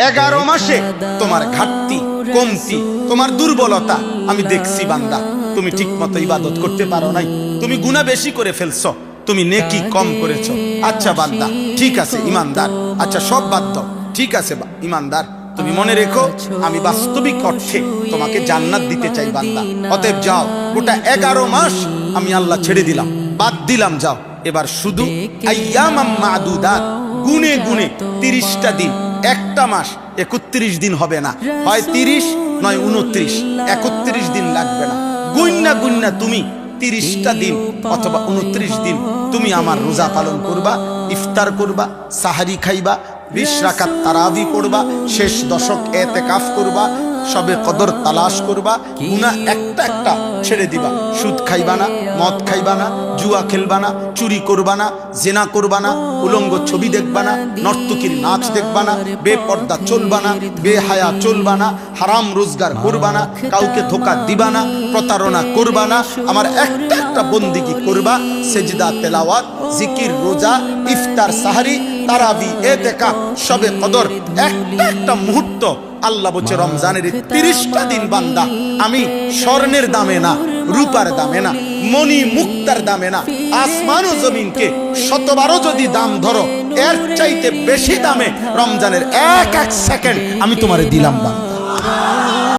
11 মাসে তোমার ঘাটতি, কমতি, তোমার দুর্বলতা আমি দেখছি বান্দা। তুমি ঠিক মতো ইবাদত করতে পারো নাই, তুমি গুনাহ বেশি করে ফেলছো, তুমি নেকি কম করেছো। আচ্ছা বান্দা ঠিক আছে ইমানদার, আচ্ছা সব বাদ দাও, ঠিক আছে ইমানদার, তুমি মনে রেখো আমি বাস্তবিক অর্থে তোমাকে জান্নাত দিতে চাই বান্দা। অতএব যাও, গোটা 11 মাস আমি আল্লাহ ছেড়ে দিলাম, বাদ দিলাম, যাও এবার শুধু আইয়ামাম মাদুদাত, গুনে গুনে 30টা দিন, একটা মাস 31 দিন হবে না, হয় 30 নয় 29, 31 দিন লাগবে না। গুন্না গুন্না তুমি 30টা দিন অথবা 29 দিন তুমি আমার রোজা পালন করবা, ইফতার করবা, সাহারি খাইবা, 20 রাকাত তারাবি পড়বা, শেষ দশক এতেকাফ করবা, সবে কদর তালাশ করবা, গুনাহ একটা একটা ছেড়ে দিবা। সুদ খাইবা না, মদ খাইবা না, জুয়া খেলবা না, চুরি করবা না, জিনা করবা না, উলঙ্গ ছবি দেখবা না, নর্তকীর নাচ দেখবা না, বেপর্দা চলবা না, বেহায়া চলবা না, হারাম রোজগার করবা না, কাউকে ধোঁকা দিবা না, প্রতারণা করবা না, আমার একটা একটা বন্দিগি করবা, সেজদা তেলাওয়াত, জিকির, রোজা, ইফতার, সাহারি, তারাবি, এতেকাফ, সবে কদর, একটা একটা মুহূর্ত। আল্লাহ বলছে রমজানের 30টা দিন বান্দা আমি স্বর্ণের দামে না, রূপার দামে না, মণি মুক্তার দামে না, আসমান ও জমিনকে 100বারও যদি দাম ধরো, এর চাইতে বেশি দামে রমজানের এক এক সেকেন্ড আমি তোমারে দিলাম বান্দা।